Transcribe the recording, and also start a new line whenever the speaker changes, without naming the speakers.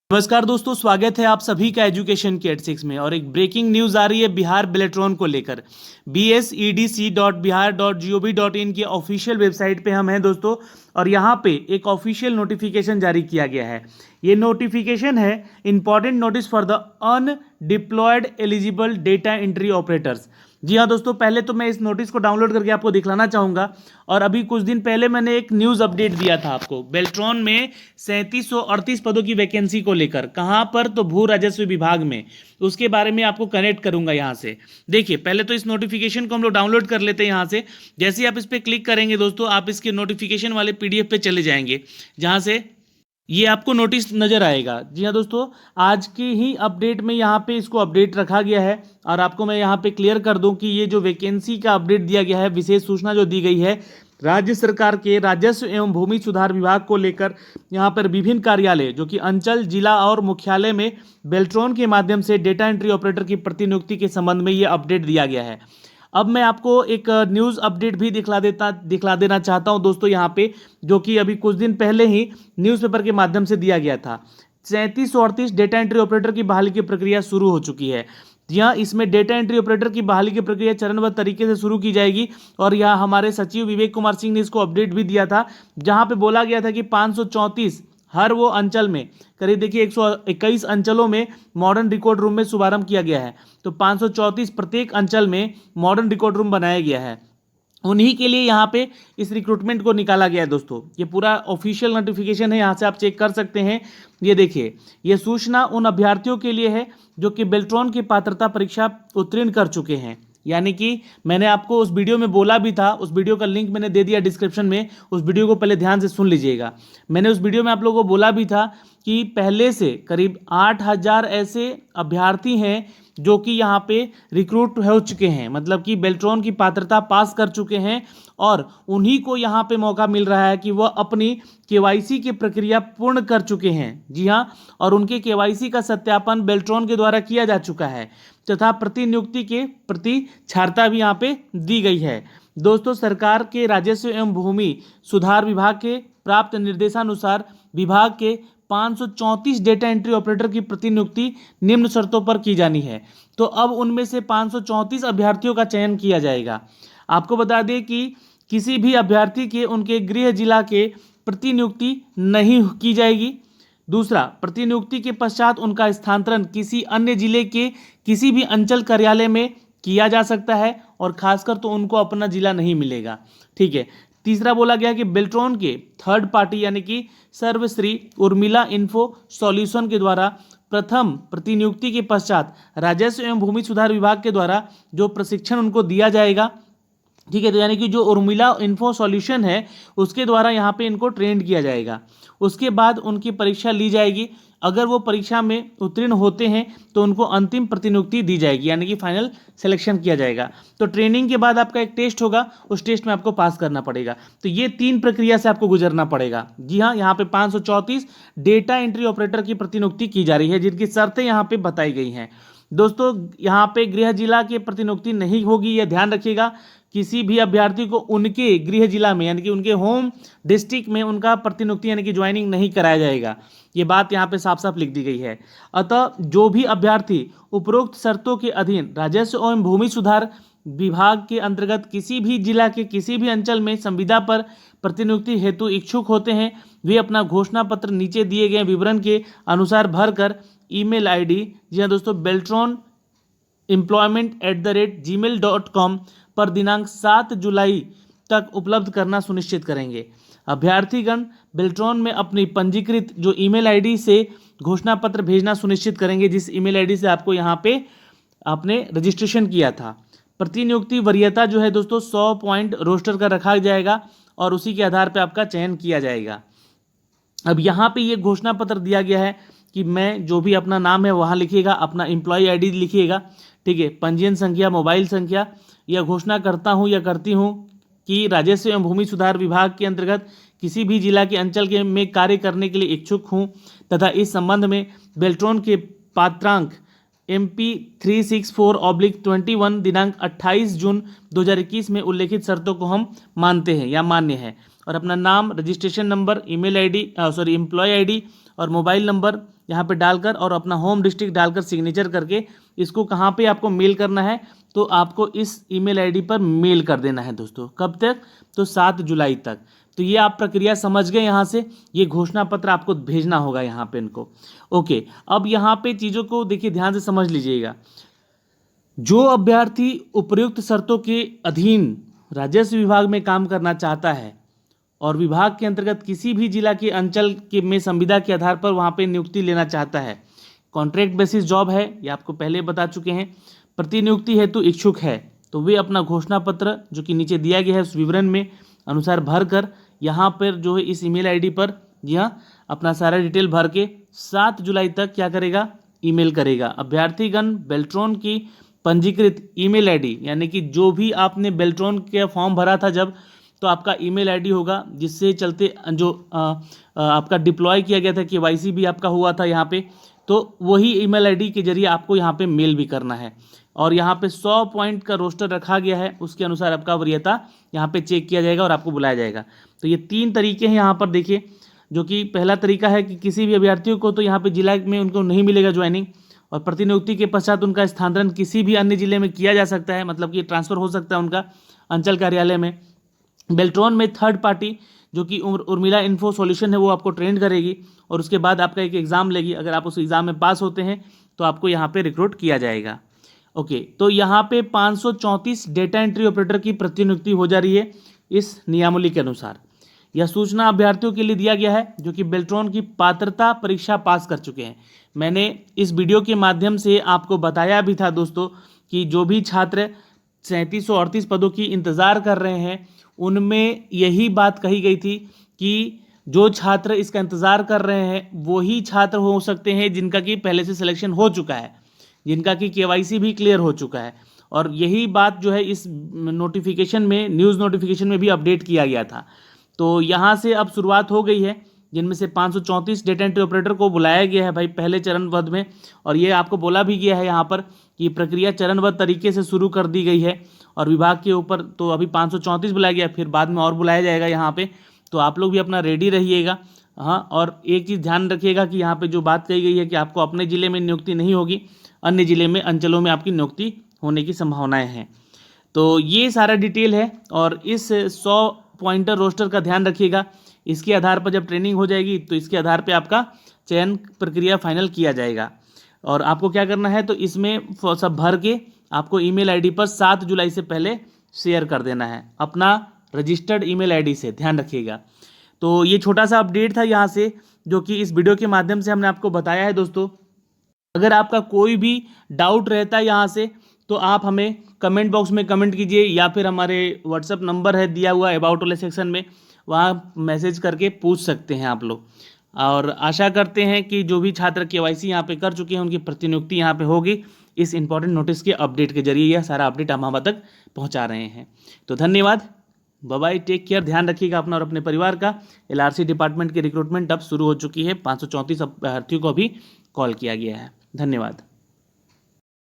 नमस्कार दोस्तों, स्वागत है आप सभी का एजुकेशन के 86 में। और एक ब्रेकिंग न्यूज़ आ रही है बिहार बेलेट्रॉन को लेकर। bsedc.bihar.gov.in की ऑफिशियल वेबसाइट पे हम हैं दोस्तों, और यहाँ पे एक ऑफिशियल नोटिफिकेशन जारी किया गया है। ये नोटिफिकेशन है important notice for the undeployed eligible data entry operators. जी हाँ दोस्तों, पहले तो मैं इस नोटिस को डाउनलोड करके आपको दिखलाना चाहूँगा। और अभी कुछ दिन पहले मैंने एक न्यूज़ अपडेट दिया था आपको बेल्ट्रॉन में 3738 पदों की वैकेंसी को लेकर। कहाँ पर? तो भू राजस्व विभाग में। उसके बारे में आपको कनेक्ट करूंगा यहाँ से। देखिए, पहले तो इस नोटिफिकेशन को हम लोग डाउनलोड कर लेते हैं यहाँ से। जैसे ही आप इस पर क्लिक करेंगे दोस्तों, आप इसके नोटिफिकेशन वाले PDF पे चले जाएंगे, जहाँ से ये आपको नोटिस नज़र आएगा। जी हाँ दोस्तों, आज की ही अपडेट में यहाँ पे इसको अपडेट रखा गया है। और आपको मैं यहाँ पे क्लियर कर दूं कि ये जो वैकेंसी का अपडेट दिया गया है, विशेष सूचना जो दी गई है राज्य सरकार के राजस्व एवं भूमि सुधार विभाग को लेकर, यहाँ पर विभिन्न कार्यालय जो कि अंचल, जिला और मुख्यालय में बेल्ट्रॉन के माध्यम से डेटा एंट्री ऑपरेटर की प्रतिनियुक्ति के संबंध में ये अपडेट दिया गया है। अब मैं आपको एक न्यूज़ अपडेट भी दिखला देना चाहता हूं दोस्तों यहाँ पे, जो कि अभी कुछ दिन पहले ही न्यूज़पेपर के माध्यम से दिया गया था। 3738 डेटा एंट्री ऑपरेटर की बहाली की प्रक्रिया शुरू हो चुकी है। यहाँ इसमें डेटा एंट्री ऑपरेटर की बहाली की प्रक्रिया चरणबद्ध तरीके से शुरू की जाएगी। और यहाँ हमारे सचिव विवेक कुमार सिंह ने इसको अपडेट भी दिया था, जहाँ पे बोला गया था कि 534 हर वो अंचल में, करीब देखिए 121 अंचलों में मॉडर्न रिकॉर्ड रूम में शुभारंभ किया गया है। तो 534 प्रत्येक अंचल में मॉडर्न रिकॉर्ड रूम बनाया गया है। उन्हीं के लिए यहाँ पे इस रिक्रूटमेंट को निकाला गया है दोस्तों। ये पूरा ऑफिशियल नोटिफिकेशन है, यहाँ से आप चेक कर सकते हैं। ये देखिए, ये सूचना उन अभ्यर्थियों के लिए है जो कि बेल्ट्रॉन की पात्रता परीक्षा उत्तीर्ण कर चुके हैं। यानी कि मैंने आपको उस वीडियो में बोला भी था, उस वीडियो का लिंक मैंने दे दिया डिस्क्रिप्शन में। उस वीडियो को पहले ध्यान से सुन लीजिएगा। मैंने उस वीडियो में आप लोगों को बोला भी था कि पहले से करीब 8000 ऐसे अभ्यर्थी हैं जो कि यहाँ पे रिक्रूट हो चुके हैं, मतलब कि बेल्ट्रॉन की पात्रता पास कर चुके हैं। और उन्हीं को यहाँ पे मौका मिल रहा है कि वह अपनी KYC की प्रक्रिया पूर्ण कर चुके हैं। जी हाँ, और उनके KYC का सत्यापन बेल्ट्रॉन के द्वारा किया जा चुका है तथा प्रतिनियुक्ति के प्रति छात्रता भी यहाँ पे दी गई है। दोस्तों, सरकार के राजस्व एवं भूमि सुधार विभाग के प्राप्त निर्देशानुसार विभाग के 534 डेटा एंट्री ऑपरेटर की प्रतिनियुक्ति निम्न शर्तों पर की जानी है। तो अब उनमें से 534 अभ्यर्थियों का चयन किया जाएगा। आपको बता दें कि किसी भी अभ्यर्थी के उनके गृह जिला के प्रतिनियुक्ति नहीं की जाएगी। दूसरा, प्रतिनियुक्ति के पश्चात उनका स्थानांतरण किसी अन्य जिले के किसी भी अंचल कार्यालय में किया जा सकता है, और खासकर तो उनको अपना जिला नहीं मिलेगा। ठीक है। तीसरा बोला गया कि बेल्ट्रॉन के थर्ड पार्टी यानी कि सर्वश्री उर्मिला इन्फो सॉल्यूशन के द्वारा प्रथम प्रतिनियुक्ति के पश्चात राजस्व एवं भूमि सुधार विभाग के द्वारा जो प्रशिक्षण उनको दिया जाएगा, ठीक है, तो यानी कि जो उर्मिला इन्फो सॉल्यूशन है उसके द्वारा यहाँ पे इनको ट्रेंड किया जाएगा। उसके बाद उनकी परीक्षा ली जाएगी। अगर वो परीक्षा में उत्तीर्ण होते हैं तो उनको अंतिम प्रतिनियुक्ति दी जाएगी, यानी कि फाइनल सिलेक्शन किया जाएगा। तो ट्रेनिंग के बाद आपका एक टेस्ट होगा, उस टेस्ट में आपको पास करना पड़ेगा। तो ये 3 प्रक्रिया से आपको गुजरना पड़ेगा। जी हाँ, यहाँ पे 534 डेटा एंट्री ऑपरेटर की प्रतिनियुक्ति की जा रही है, जिनकी शर्तें यहाँ पे बताई गई हैं। दोस्तों, यहाँ पे गृह जिला की प्रतिनियुक्ति नहीं होगी, यह ध्यान रखिएगा। किसी भी अभ्यर्थी को उनके गृह जिला में यानी कि उनके होम डिस्ट्रिक्ट में उनका प्रतिनियुक्ति यानी कि ज्वाइनिंग नहीं कराया जाएगा। ये बात यहाँ पे साफ साफ लिख दी गई है। अतः जो भी अभ्यर्थी उपरोक्त शर्तों के अधीन राजस्व एवं भूमि सुधार विभाग के अंतर्गत किसी भी जिला के किसी भी अंचल में संविदा पर प्रतिनियुक्ति हेतु इच्छुक होते हैं, वे अपना घोषणा पत्र नीचे दिए गए विवरण के अनुसार भरकर ईमेल ID, जी हाँ दोस्तों, beltronemployment@gmail.com पर दिनांक 7 जुलाई तक उपलब्ध करना सुनिश्चित करेंगे। अभ्यर्थीगण बेल्ट्रॉन में अपनी पंजीकृत जो ईमेल ID से घोषणा पत्र भेजना सुनिश्चित करेंगे, जिस ईमेल ID से आपको यहाँ पे आपने रजिस्ट्रेशन किया था। प्रतिनियुक्ति वरीयता जो है दोस्तों 100 पॉइंट रोस्टर का रखा जाएगा और उसी के आधार पर आपका चयन किया जाएगा। अब यहाँ पे ये घोषणा पत्र दिया गया है कि मैं जो भी अपना नाम है वहाँ लिखिएगा, अपना एम्प्लॉय ID लिखिएगा, ठीक है, पंजीयन संख्या, मोबाइल संख्या। यह घोषणा करता हूँ या करती हूँ कि राजस्व एवं भूमि सुधार विभाग के अंतर्गत किसी भी जिला के अंचल के में कार्य करने के लिए इच्छुक हूँ तथा इस संबंध में बेल्ट्रॉन के पात्रांक MP 364/21 दिनांक 28 जून 2021 में उल्लेखित शर्तों को हम मानते हैं या मान्य है। और अपना नाम, registration number, email ID, employ ID और मोबाइल नंबर यहाँ पे डालकर और अपना होम डिस्ट्रिक्ट डालकर सिग्नेचर करके इसको कहाँ पे आपको मेल करना है, तो आपको इस ईमेल आईडी पर मेल कर देना है दोस्तों। कब तक? तो 7 जुलाई तक। तो ये आप प्रक्रिया समझ गए। यहाँ से ये घोषणा पत्र आपको भेजना होगा यहाँ पे इनको। ओके, अब यहाँ पे चीज़ों को देखिए ध्यान से समझ लीजिएगा। जो अभ्यर्थी उपर्युक्त शर्तों के अधीन राजस्व विभाग में काम करना चाहता है और विभाग के अंतर्गत किसी भी जिला के अंचल के में संविदा के आधार पर वहाँ पे नियुक्ति लेना चाहता है, कॉन्ट्रैक्ट बेसिस जॉब है, ये आपको पहले बता चुके हैं, प्रतिनियुक्ति हेतु इच्छुक है, तो वे अपना घोषणा पत्र जो कि नीचे दिया गया है उस विवरण में अनुसार भर कर यहाँ पर जो है इस ईमेल आईडी पर जी हाँ अपना सारा डिटेल भर के 7 जुलाई तक क्या करेगा, ईमेल करेगा। अभ्यर्थीगण बेल्ट्रॉन की पंजीकृत ईमेल आईडी, यानी कि जो भी आपने बेल्ट्रॉन के फॉर्म भरा था जब, तो आपका ईमेल आईडी होगा जिससे चलते जो आपका डिप्लॉय किया गया था, केवाईसी भी आपका हुआ था यहाँ पे, तो वही ईमेल आईडी के जरिए आपको यहाँ पे मेल भी करना है। और यहाँ पे 100 पॉइंट का रोस्टर रखा गया है, उसके अनुसार आपका वरीयता यहाँ पे चेक किया जाएगा और आपको बुलाया जाएगा। तो ये 3 तरीके हैं यहाँ पर देखिए, जो कि पहला तरीका है कि किसी भी अभ्यर्थियों को तो यहाँ पे जिला में उनको नहीं मिलेगा ज्वाइनिंग, और प्रतिनियुक्ति के पश्चात उनका स्थानांतरण किसी भी अन्य जिले में किया जा सकता है, मतलब कि ट्रांसफ़र हो सकता है उनका अंचल कार्यालय में। बेल्ट्रॉन में थर्ड पार्टी जो कि उर्मिला इन्फो सॉल्यूशन है वो आपको ट्रेंड करेगी और उसके बाद आपका एक एग्ज़ाम लेगी। अगर आप उस एग्ज़ाम में पास होते हैं तो आपको यहाँ पे रिक्रूट किया जाएगा। ओके, तो यहाँ पे 534 डेटा एंट्री ऑपरेटर की प्रतिनियुक्ति हो जा रही है इस नियमावली के अनुसार। यह सूचना अभ्यर्थियों के लिए दिया गया है जो कि बेल्ट्रॉन की पात्रता परीक्षा पास कर चुके हैं। मैंने इस वीडियो के माध्यम से आपको बताया भी था दोस्तों कि जो भी छात्र 3738 पदों की इंतज़ार कर रहे हैं उनमें यही बात कही गई थी कि जो छात्र इसका इंतज़ार कर रहे हैं वही छात्र हो सकते हैं जिनका कि पहले से सिलेक्शन हो चुका है, जिनका कि केवाईसी भी क्लियर हो चुका है। और यही बात जो है इस नोटिफिकेशन में, न्यूज़ नोटिफिकेशन में भी अपडेट किया गया था। तो यहाँ से अब शुरुआत हो गई है, जिनमें से 534 डेटा एंट्री ऑपरेटर को बुलाया गया है भाई पहले चरणबद्ध में। और ये आपको बोला भी गया है यहाँ पर कि प्रक्रिया चरणबद्ध तरीके से शुरू कर दी गई है और विभाग के ऊपर तो अभी 534 बुलाया गया, फिर बाद में और बुलाया जाएगा यहाँ पे। तो आप लोग भी अपना रेडी रहिएगा। हाँ, और एक चीज़ ध्यान रखिएगा कि यहाँ पे जो बात कही गई है कि आपको अपने ज़िले में नियुक्ति नहीं होगी, अन्य ज़िले में अंचलों में आपकी नियुक्ति होने की संभावनाएँ हैं। तो ये सारा डिटेल है और इस 100 पॉइंटर रोस्टर का ध्यान रखिएगा। इसके आधार पर जब ट्रेनिंग हो जाएगी तो इसके आधार पे आपका चयन प्रक्रिया फाइनल किया जाएगा। और आपको क्या करना है, तो इसमें सब भर के आपको ईमेल आईडी पर 7 जुलाई से पहले शेयर कर देना है अपना रजिस्टर्ड ईमेल आईडी से, ध्यान रखिएगा। तो ये छोटा सा अपडेट था यहाँ से जो कि इस वीडियो के माध्यम से हमने आपको बताया है दोस्तों। अगर आपका कोई भी डाउट रहता है यहाँ से तो आप हमें कमेंट बॉक्स में कमेंट कीजिए या फिर हमारे व्हाट्सअप नंबर है दिया हुआ अबाउट वाले सेक्शन में, वहाँ मैसेज करके पूछ सकते हैं आप लोग। और आशा करते हैं कि जो भी छात्र केवाईसी यहाँ पे कर चुके हैं उनकी प्रतिनियुक्ति यहाँ पे होगी। इस इंपॉर्टेंट नोटिस के अपडेट के जरिए यह सारा अपडेट हम हम तक पहुँचा रहे हैं। तो धन्यवाद, बाय बाय, टेक केयर, ध्यान रखिएगा अपना और अपने परिवार का। एलआरसी डिपार्टमेंट की रिक्रूटमेंट अब शुरू हो चुकी है। 534 अभ्यर्थियों को भी कॉल किया गया है। धन्यवाद।